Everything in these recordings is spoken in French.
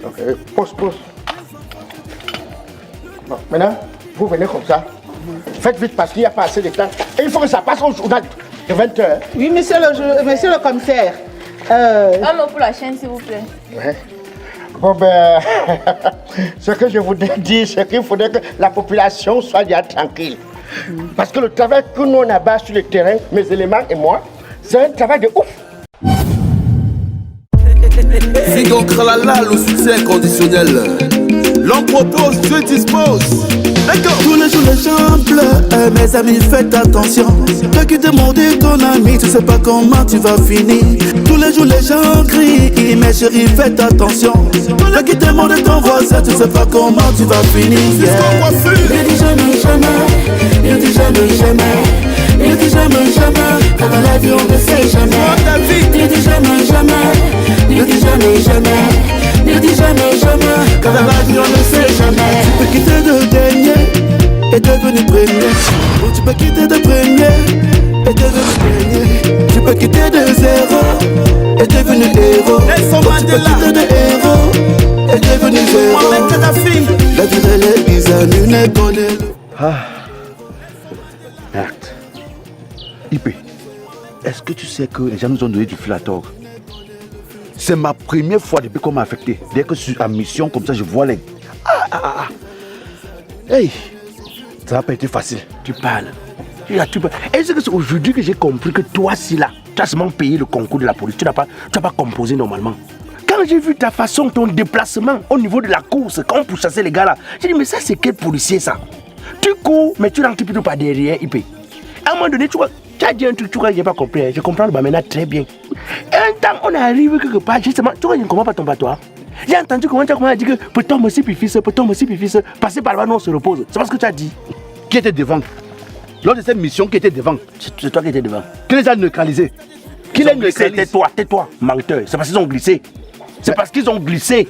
Ok, pause. Bon, maintenant, vous venez comme ça. Faites vite parce qu'il n'y a pas assez de temps. Et il faut que ça passe au journal de 20h. Oui, monsieur le commissaire. Un mot pour la chaîne, s'il vous plaît. Ouais. Bon ben, ce que je voudrais dire, c'est qu'il faudrait que la population soit bien tranquille. Parce que le travail que nous on abat sur le terrain, mes éléments et moi, c'est un travail de ouf. Figon Kralala, le succès inconditionnel. L'homme propose, Dieu dispose. D'accord. Tous les jours les gens pleurent, mes amis faites attention. Toi qui demandes ton ami, tu sais pas comment tu vas finir. Tous les jours les gens crient, mes chéris faites attention. Toi qui demandes ton voisin, tu sais pas comment tu vas finir. Il dit jamais, il dit jamais. Il dit jamais, car dans la vie on ne sait jamais. Il dit jamais, il dit jamais. Il dit jamais, car dans la vie on ne sait jamais. Tu peux quitter de dernier et devenir premier. Ou tu peux quitter de premier et devenir premier. Tu peux quitter de zéro et devenir héros. Tu peux quitter de héros et devenir zéro. La durée les bizarres, nul ne connaît le... Merde. IP, est-ce que tu sais que les gens nous ont donné du fil à tordre? C'est ma première fois depuis qu'on m'a affecté. Dès que je suis en mission comme ça, je vois les... Hey, ça n'a pas été facile. Tu parles. Est-ce que c'est aujourd'hui que j'ai compris que toi, si là, tu as seulement payé le concours de la police, tu n'as pas composé normalement? Quand j'ai vu ta façon, ton déplacement au niveau de la course, quand on pourchassait les gars là, j'ai dit mais ça c'est quel policier ça? Tu cours, mais tu rentres plutôt par derrière, IP. À un moment donné, tu as dit un truc, je n'ai pas compris. Je comprends le maintenant très bien. Un temps, on arrive quelque part, justement, tu vois, je ne comprends pas ton patois. J'ai entendu comment tu as dit que peut-on me si fils, passer par là, nous on se repose. C'est pas ce que tu as dit. Qui était devant? Lors de cette mission, qui était devant? C'est toi qui étais devant. Qui les a neutralisés? Qui les neutralisés? Tais-toi, menteur. C'est parce qu'ils ont glissé. C'est parce qu'ils ont glissé.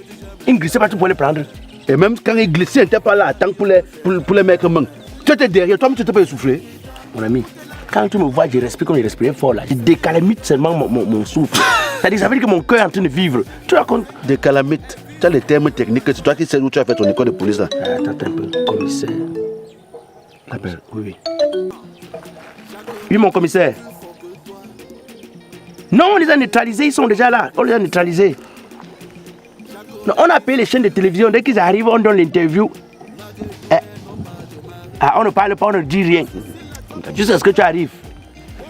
Ils ne glissaient pas, tu pouvais les prendre. Et même quand ils glissaient, ils n'étaient pas là à temps pour les mettre main. Tu étais derrière, toi-même tu n'étais pas essoufflé. Mon ami, quand tu me vois, je respire comme je respirais fort là. Je décalamite seulement mon souffle. C'est-à-dire, ça veut dire que mon cœur est en train de vivre. Tu racontes? Décalamite. Tu as les termes techniques, c'est toi qui sais où tu as fait ton école de police là. Attends un peu, commissaire. Appelle, oui. Oui, mon commissaire. Non, on les a neutralisés, ils sont déjà là. On les a neutralisés. Non, on a payé les chaînes de télévision, dès qu'ils arrivent, on donne l'interview. On ne parle pas, on ne dit rien. Juste à ce que tu arrives.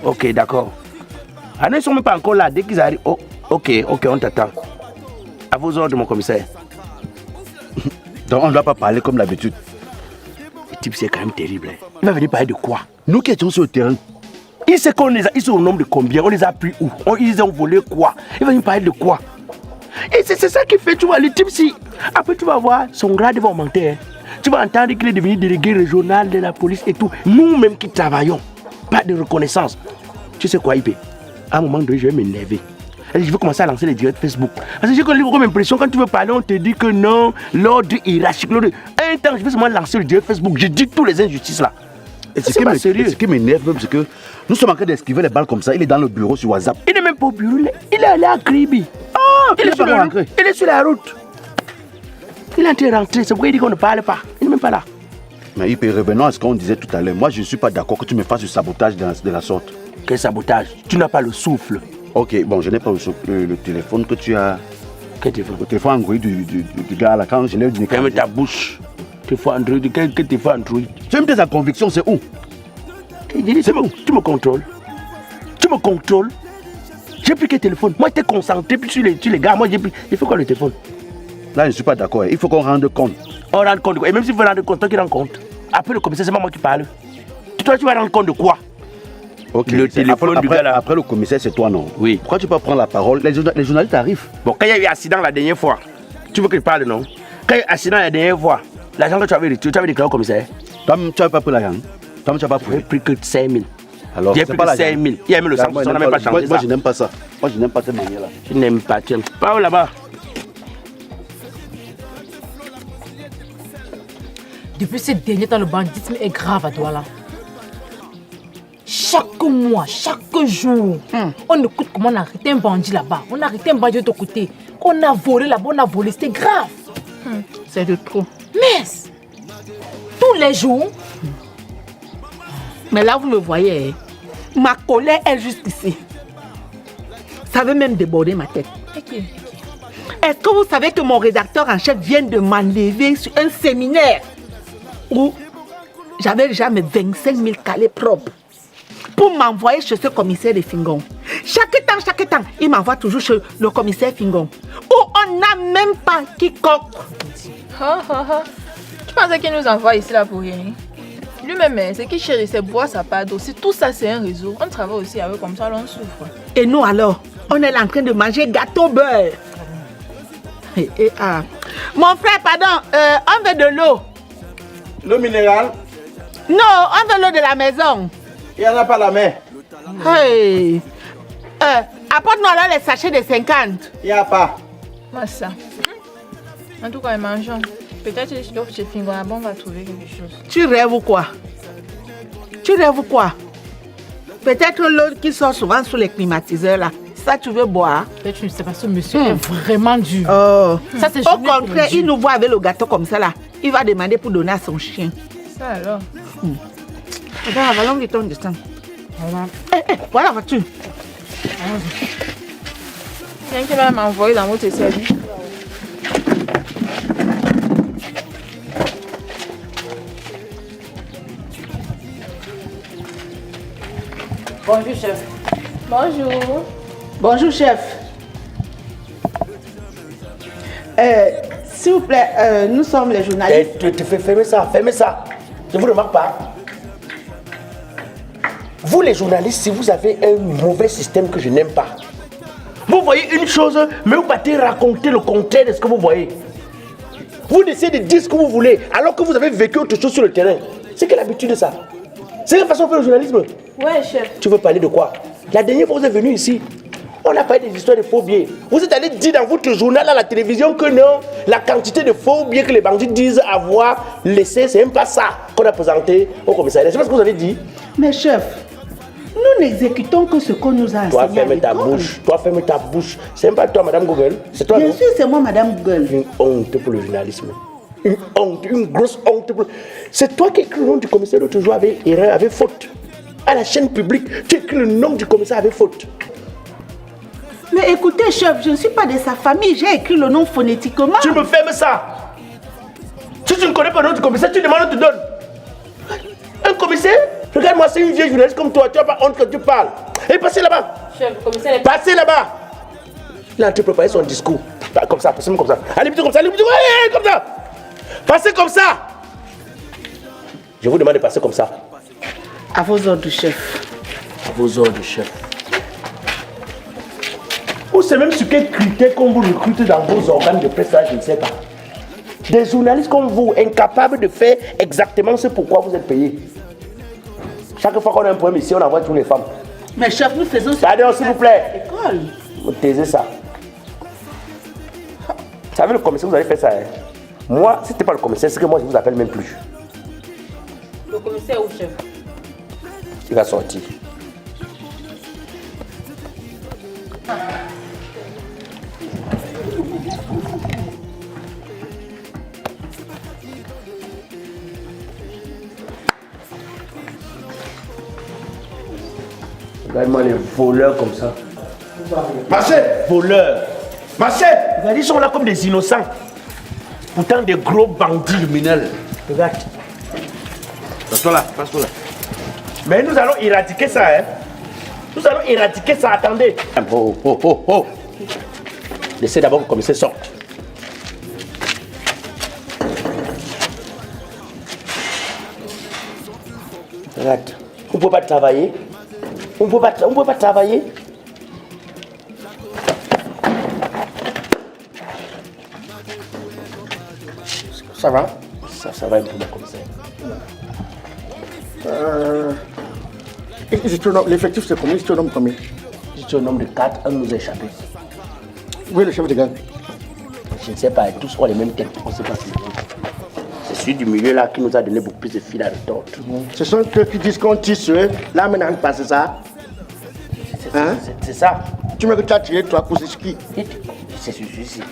Ok, d'accord. Ah non, ils ne sont même pas encore là, dès qu'ils arrivent. Oh, ok, on t'attend. À vos ordres, mon commissaire. Donc on ne doit pas parler comme d'habitude. Le type, c'est quand même terrible. Hein. Il va venir parler de quoi? Nous qui étions sur le terrain. Il sait qu'on les a, ils sont au nombre de combien? On les a pris où? Ils ont volé quoi? Il va venir parler de quoi? Et c'est ça qui fait, tu vois, le type, si... Après, tu vas voir, son grade va augmenter. Hein. Tu vas entendre qu'il est devenu délégué régional de la police et tout. Nous-mêmes qui travaillons, pas de reconnaissance. Tu sais quoi, IP? À un moment donné, je vais m'énerver. Je vais commencer à lancer les directs Facebook. Parce que j'ai comme impression, quand tu veux parler, on te dit que non, l'ordre hiérarchique. Un temps, je vais seulement lancer le direct Facebook. Je dis toutes les injustices là. Et ce qui m'énerve même, c'est que nous sommes en train d'esquiver les balles comme ça. Il est dans le bureau sur WhatsApp. Il n'est même pas au bureau, il est allé à Kribi. Il est sur la route. Il est en train de rentrer, c'est pourquoi il dit qu'on ne parle pas. Il n'est même pas là. Mais revenons à ce qu'on disait tout à l'heure. Moi, je ne suis pas d'accord que tu me fasses du sabotage de la sorte. Quel sabotage? Tu n'as pas le souffle. Ok, bon, je n'ai pas le téléphone que tu as. Quel téléphone? Le téléphone Android du gars là, quand je l'ai dit. Ferme ta bouche. Téléphone Android, quel téléphone Android? Tu aimes ta conviction, c'est où? C'est où? Tu me contrôles. J'ai pris quel téléphone? Moi, j'étais concentré sur les gars. Moi, j'ai fait quoi le téléphone? Là, je ne suis pas d'accord. Il faut qu'on rende compte. On rend compte de quoi? Et même si vous rendez compte, toi qui rends compte. Après le commissaire, c'est pas moi qui parle. Toi, tu vas rendre compte de quoi? Ok, le téléphone du gars là. Après le commissaire, c'est toi, non? Oui. Pourquoi tu peux prendre la parole? Les journalistes arrivent. Bon, quand il y a eu accident la dernière fois, tu veux que je parle, non? Quand il y a eu accident la dernière fois, l'argent que tu avais déclaré au commissaire. Toi, tu n'avais pas pris l'argent? Toi, tu n'as pas pris? J'ai pris que 5 000. Alors, j'ai pris que 5 000. Il y a même le 100%, on n'a même pas changé ça. Moi, je n'aime pas ça. Moi, je n'aime pas cette manière-là. Je n'aime pas, tu n'aimes pas. Où là-bas? Depuis ce dernier temps, le banditisme est grave à Douala. Chaque mois, chaque jour, on écoute comment on a arrêté un bandit là-bas. On a arrêté un bandit de l'autre côté. qu'on a volé là-bas, on a volé, c'était grave. C'est de trop. Mais, tous les jours. Mais là, vous me voyez, ma colère est juste ici. Ça veut même déborder ma tête. Ok. Est-ce que vous savez que mon rédacteur en chef vient de m'enlever sur un séminaire où j'avais déjà mes 25 000 calés propres pour m'envoyer chez ce commissaire de Fingon. Chaque temps, il m'envoie toujours chez le commissaire Fingon où on n'a même pas quiconque. Tu pensais qu'il nous envoie ici là pour rien? Lui-même, c'est qu'il chérissait boire sa part d'eau. Si tout ça c'est un réseau, on travaille aussi avec comme ça, on souffre. Et nous alors, on est là en train de manger gâteau beurre. Mon frère, pardon, on veut de l'eau. L'eau minérale, Non, on veut l'eau de la maison. il n'y en a pas la main. Hey. Apporte-nous alors les sachets de 50. Il n'y a pas. Moi, ça. En tout cas, mangeons. Peut-être que je dois chez Fingon là-bas, on va trouver quelque chose. Tu rêves ou quoi? Peut-être l'eau qui sort souvent sous les climatiseurs là. Ça, tu veux boire? Mais tu ne sais pas, ce monsieur est vraiment dur. Oh. Ça, c'est Au contraire, il nous voit avec le gâteau comme ça là. Il va demander pour donner à son chien. Ça alors? Attends, allons vite, on descend. Voilà la voiture. Tiens, qui va m'envoyer dans votre service. Bonjour, chef. Bonjour. Bonjour, chef. S'il vous plaît, nous sommes les journalistes. Tu fais fermer ça. Je ne vous remarque pas. Vous les journalistes, si vous avez un mauvais système que je n'aime pas, vous voyez une chose, mais vous partez raconter le contraire de ce que vous voyez. Vous essayez de dire ce que vous voulez, alors que vous avez vécu autre chose sur le terrain. C'est quelle habitude de ça? C'est la façon de faire le journalisme. Ouais, chef. Tu veux parler de quoi? La dernière fois vous êtes venu ici, on a parlé des histoires de faux billets. Vous êtes allé dire dans votre journal à la télévision que non, la quantité de faux billets que les bandits disent avoir laissé, c'est même pas ça qu'on a présenté au commissariat. C'est pas ce que vous avez dit. Mais chef, nous n'exécutons que ce qu'on nous a enseigné. Toi, ferme ta bouche. C'est même pas toi, Madame Google. C'est toi, Bien non? sûr, c'est moi, Madame Google. Une honte pour le journalisme. Une honte, une grosse honte. C'est toi qui écris le nom du commissaire l'autre jour avec erreur, avec faute. À la chaîne publique, tu écris le nom du commissaire avec faute. Mais écoutez, chef, je ne suis pas de sa famille. J'ai écrit le nom phonétiquement. Tu me fermes ça. Si tu ne connais pas le nom du commissaire, tu demandes, on te donne. Un commissaire? Regarde-moi, c'est une vieille journaliste comme toi. Tu n'as pas honte quand tu parles. Et passez là-bas. Chef, le commissaire est... Passez là-bas. Il est en train de préparer son discours. Comme ça, passez-moi comme ça. Allez, plutôt comme ça, allez, plutôt comme ça. Passez comme ça. Je vous demande de passer comme ça. À vos ordres, chef. À vos ordres, chef. Ou c'est même sur quel critère qu'on vous recrute dans vos organes de presse, je ne sais pas. Des journalistes comme vous, incapables de faire exactement ce pourquoi vous êtes payés. Chaque fois qu'on a un problème ici, on envoie toutes les femmes. Mais chef, nous faisons ça. Pardon, s'il vous plaît. École. Vous taisez ça. Vous savez, le commissaire, vous allez faire ça. Hein? Moi, si ce n'était pas le commissaire, c'est que moi, je ne vous appelle même plus. Le commissaire ou chef? Il va sortir. Regarde-moi les voleurs comme ça. Marchez, voleurs. Marchez. Ils sont là comme des innocents. Pourtant des gros bandits criminels. Regarde. Passe-toi là, passe-toi là. Mais nous allons éradiquer ça, hein. Nous allons éradiquer ça, attendez. Oh. Laissez d'abord que le commissaire sorte. Regarde. On ne peut pas travailler. On ne peut pas travailler. Ça va? Ça va un peu, mon commissaire. L'effectif c'est combien? C'est un nombre combien? C'est un nombre de 4, un nous a échappé. Où est le chef de gang? Je ne sais pas, tous ont les mêmes têtes, on ne sait pas si c'est celui du milieu là qui nous a donné beaucoup plus de fil à retordre. Ce sont ceux qui disent qu'on tisse, là maintenant pas c'est ça? C'est ça. Tu me que tu as tiré toi pour ce ski? c'est celui-ci.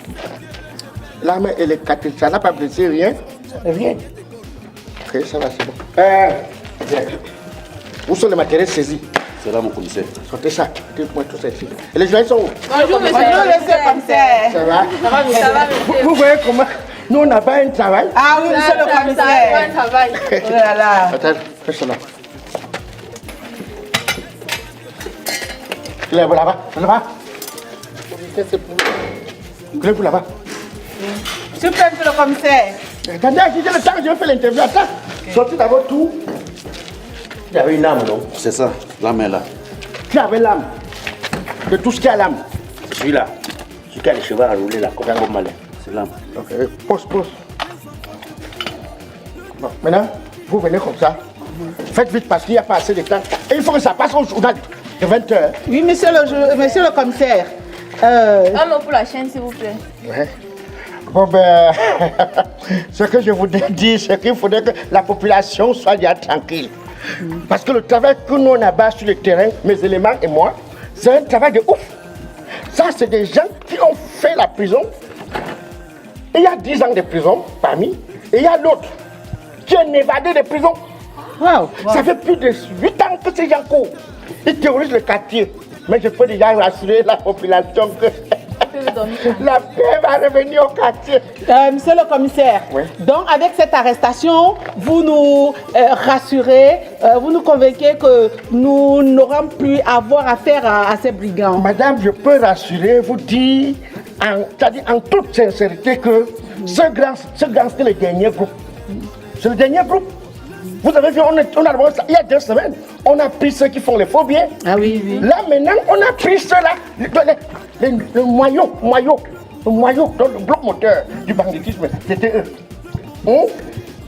L'arme, elle est cassée. Ça n'a pas blessé, rien. Rien. Ok, ça va, c'est bon. Bien. Où sont les matériels saisis? C'est là, mon commissaire. Sortez ça. Dites-moi tout ça ici. Et les journalistes sont où? Bonjour, monsieur. Bonjour, monsieur le commissaire. Ça va? Ça va, monsieur. Vous voyez comment nous, on n'a pas un travail? Ah oui, monsieur le commissaire. Ça travaille. Oh là là. Attends, fais cela. Lève là-bas, là-bas. Lève là-bas. S'il vous plaît, monsieur le commissaire. Attendez, j'ai le temps, je vais faire l'interview. Attends, sortez d'abord tout. Il y avait une âme, non? C'est ça, l'âme est là. Qui avait l'âme? De tout ce qui a l'âme. Celui-là, celui qui a les cheveux enroulés là, comme un malin. C'est l'âme. Ok, pose. Bon, maintenant, vous venez comme ça. Faites vite parce qu'il n'y a pas assez de temps. Et il faut que ça passe au journal de 20h. Oui, monsieur le commissaire. Un mot pour la chaîne, s'il vous plaît. Ouais. Bon ben, ce que je voudrais dire, c'est qu'il faudrait que la population soit déjà tranquille. Parce que le travail que nous on abat sur le terrain, mes éléments et moi, c'est un travail de ouf. Ça, c'est des gens qui ont fait la prison. Et il y a 10 ans de prison parmi, et il y a l'autre qui est évadé de prison. Wow. Ça fait plus de 8 ans que ces gens courent. Ils terrorisent le quartier. Mais je peux déjà rassurer la population que la paix va revenir au quartier. Monsieur le commissaire, Oui. donc avec cette arrestation, vous nous rassurez, vous nous convainquez que nous n'aurons plus à avoir affaire à ces brigands. Madame, je peux rassurer, vous dire, c'est-à-dire en toute sincérité que ce grand, c'est le dernier groupe. C'est le dernier groupe. Vous avez vu, il y a 2 semaines, on a pris ceux qui font les faux billets. Ah oui, oui. Là, maintenant, on a pris ceux-là, le noyau, donc le bloc moteur du banditisme, c'était eux.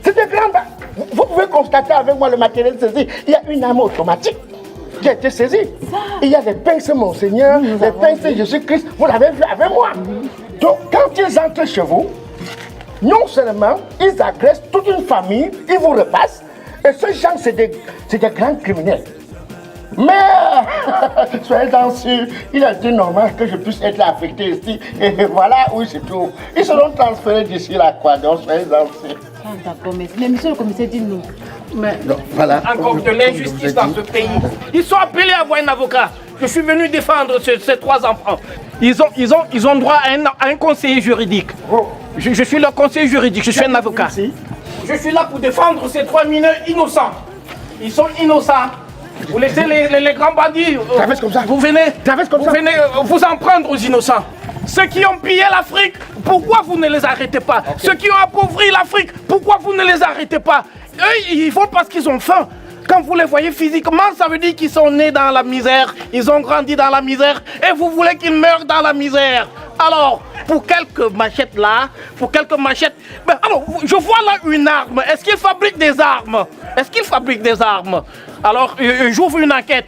C'était grand. Vous pouvez constater avec moi le matériel saisi. Il y a une arme automatique qui a été saisie. Il y a des pinces Monseigneur, des pinces Jésus-Christ. Vous l'avez vu avec moi. Donc, quand ils entrent chez vous, non seulement ils agressent toute une famille, ils vous repassent. Et ces gens, c'est des grands criminels. Mais, soyez-en sûrs, il a été normal que je puisse être affecté ici. Et voilà où je trouve. Ils seront transférés d'ici là, quoi. Donc, soyez-en sûrs. Ah, d'accord, mais monsieur le commissaire, dites-nous. Mais... Non, voilà. Encore de l'injustice dans ce pays. Ils sont appelés à avoir un avocat. Je suis venu défendre ces 3 enfants. Ils ont droit à un conseiller juridique. Je suis leur conseiller juridique, je suis un avocat. Je suis là pour défendre ces 3 mineurs innocents. Ils sont innocents. Vous laissez les grands bandits. Vous venez vous en prendre aux innocents. Ceux qui ont pillé l'Afrique, pourquoi vous ne les arrêtez pas? Ceux qui ont appauvri l'Afrique, pourquoi vous ne les arrêtez pas? Eux, ils vont parce qu'ils ont faim. Quand vous les voyez physiquement, ça veut dire qu'ils sont nés dans la misère, ils ont grandi dans la misère, et vous voulez qu'ils meurent dans la misère. Alors, pour quelques machettes là, ben, alors, je vois là une arme. Est-ce qu'ils fabriquent des armes? Alors, j'ouvre une enquête.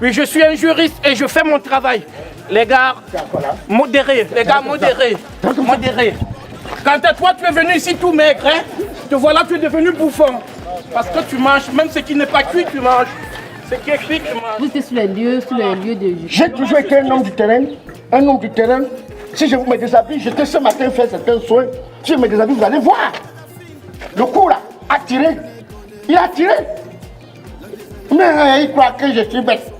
Oui, je suis un juriste et je fais mon travail. Les gars, modérés. Quant à toi, tu es venu ici tout maigre, hein? Te voilà, tu es devenu bouffon. Parce que tu manges, même ce qui n'est pas cuit, tu manges. Ce qui est cuit, tu manges. Vous étiez sur les lieux de... J'ai toujours été un homme du terrain. Si je vous me déshabille, j'étais ce matin faire certains soins. Si je me déshabille, vous allez voir. Le coup là, a tiré. Il a tiré. Mais il croit que je suis bête.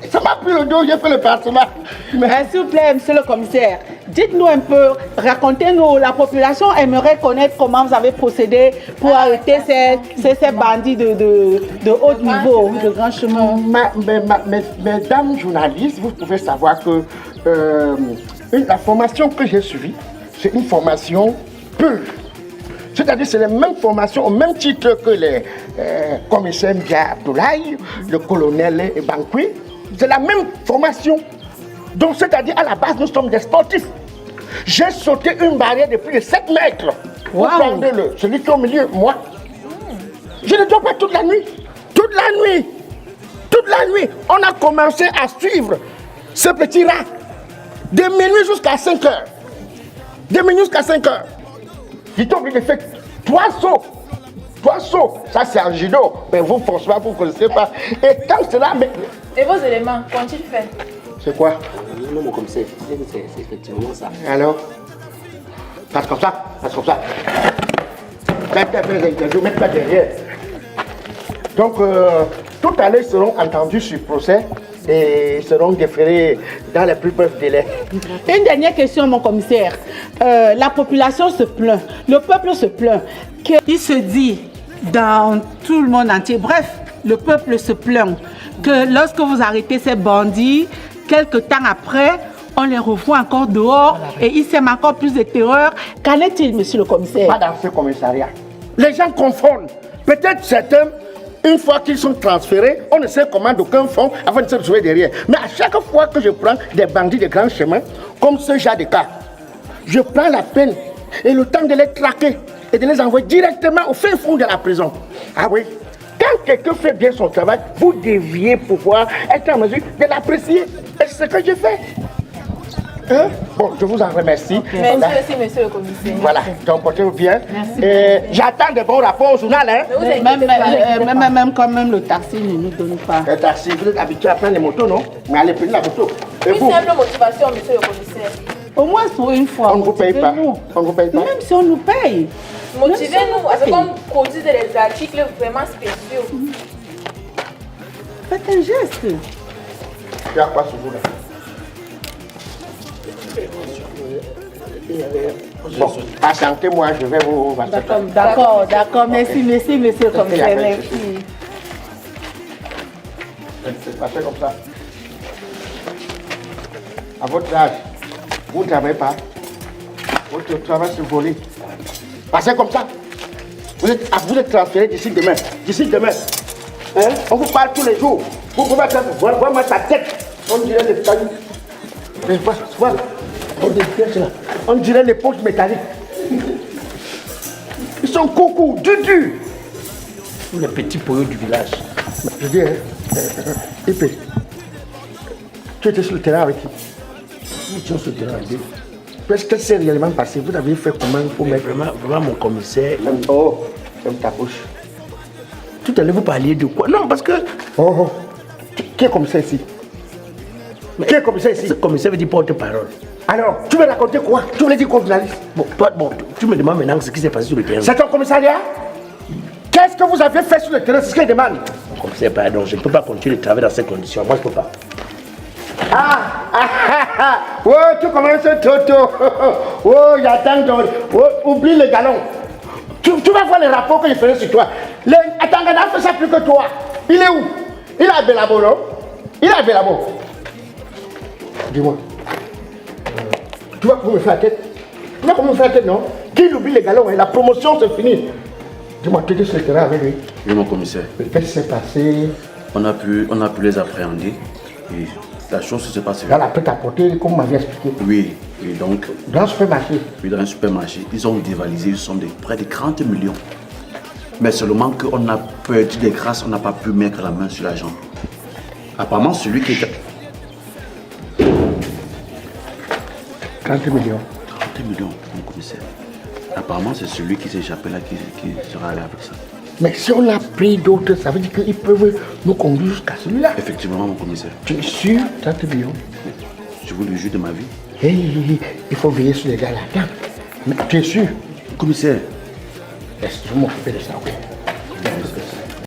Ça m'a pris le dos, j'ai fait le personnage. Mais s'il vous plaît, monsieur le commissaire, dites-nous un peu, racontez-nous, la population aimerait connaître comment vous avez procédé pour arrêter ces bandits de haut niveau, de grand chemin. Mesdames journalistes, vous pouvez savoir que la formation que j'ai suivie, c'est une formation pure. C'est-à-dire c'est la même formation au même titre que les commissaires Mdia Abdoulaye, le colonel Bankoui. C'est la même formation. Donc c'est-à-dire à la base nous sommes des sportifs. J'ai sauté une barrière de plus de 7 mètres. Vous prendrez celui qui est au milieu, moi. Je ne dors pas toute la nuit. Toute la nuit, on a commencé à suivre ce petit rat. De minuit jusqu'à 5 heures. J'étais obligé de faire 3 sauts. Ça c'est en judo. Mais vous, François, vous ne connaissez pas. Et quand cela... Et vos éléments, qu'ont-ils fait? C'est quoi? Non, mon commissaire, c'est effectivement ça. Alors, passe comme ça, passe comme ça. Faites les interviews, mettez-la derrière. Donc, tout à l'heure, ils seront entendus sur procès et seront déférés dans les plus brefs délais. Une dernière question, mon commissaire. La population se plaint, le peuple se plaint. Il se dit dans tout le monde entier, bref, le peuple se plaint que lorsque vous arrêtez ces bandits, quelque temps après, on les revoit encore dehors et ils sèment encore plus de terreur. Qu'en est-il, monsieur le commissaire? Pas dans ce commissariat. Les gens confondent. Peut-être certains, une fois qu'ils sont transférés, on ne sait comment d'aucuns font avant de se retrouver derrière. Mais à chaque fois que je prends des bandits de grands chemins, comme ce genre de cas, je prends la peine et le temps de les traquer et de les envoyer directement au fin fond de la prison. Ah oui. Quand quelqu'un fait bien son travail, vous deviez pouvoir être en mesure de l'apprécier. Et c'est ce que je fais. Hein? Bon, je vous en remercie. Merci aussi, monsieur le commissaire. Voilà, donc portez-vous bien. J'attends de bons rapports au journal. Hein? Même quand même le taxi ne nous donne pas. Le taxi, vous êtes habitué à prendre les motos, non? Mais allez prendre la moto. Et Une vous? simple motivation, monsieur le commissaire. Au moins pour une fois. On ne vous paye pas. On ne vous paye pas. Même si on nous paye. Motivez-nous à ce qu'on produise des articles vraiment spéciaux. Faites un geste. Il y a quoi sur vous là? Bon, patientez-moi, je vais vous... D'accord, merci, monsieur le commissaire, merci. C'est passé comme ça. À votre âge, vous ne travaillez pas. Votre travail se voler. Passez comme ça. Vous êtes transféré d'ici demain. D'ici demain. Hein? On vous parle tous les jours. Vous pouvez voir sa tête. On dirait des cailloux. Voilà. On dirait les poches métalliques. Ils sont coucou, du. Les petits poyaux du village. Je dis, Épée, tu étais sur le terrain avec qui? Ils sont sur le terrain avec eux. Qu'est-ce qui s'est réellement passé? Vous avez fait comment pour mettre... Vraiment, mon commissaire. Oh, ferme ta bouche. Tout à l'heure, vous parliez de quoi? Non, parce que... Oh. Qui est commissaire ici? Qui est commissaire ici? Ce commissaire veut dire porte-parole. Alors, tu veux raconter quoi? Tu voulais dire quoi, journaliste? Bon, tu me demandes maintenant ce qui s'est passé sur le terrain. C'est ton commissariat? Qu'est-ce que vous avez fait sur le terrain? C'est ce qu'il demande. Commissaire, pardon, je ne peux pas continuer de travailler dans ces conditions. Moi, je ne peux pas. Oh, tu commences Toto. Oh, j'attends. Oh, oublie le galon. Tu vas voir les rapports que je ferai sur toi. Atangana fait ça plus que toi. Il est où? Il est à Belabo, non? Il est à Belabo. Dis-moi. Tu vas comment me faire la tête? Tu vas comment me faire la tête, non? Qu'il oublie les galons et la promotion, c'est fini. Dis-moi, tu étais sur le terrain avec lui? Oui, mon commissaire. Qu'est-ce qui s'est passé? On a pu les appréhender. Et la chose s'est passée. Dans la prête à porter, comme vous m'avez expliqué. Oui, donc. Dans un supermarché? Oui, dans un supermarché. Ils ont dévalisé, ils sont de près de 40 millions. Mais seulement qu'on a perdu des grâces, on n'a pas pu mettre la main sur l'argent. Apparemment, celui qui était. 30 millions. 30 millions, mon commissaire. Apparemment, c'est celui qui s'est échappé là qui sera allé avec ça. Mais si on a pris d'autres, ça veut dire qu'ils peuvent nous conduire jusqu'à celui-là. Effectivement, mon commissaire. Tu es sûr, 30 millions? Je vous le jure de ma vie. Hey, il faut veiller sur les gars là. Mais tu es sûr? Commissaire. Laisse-moi m'occuper de ça, ok?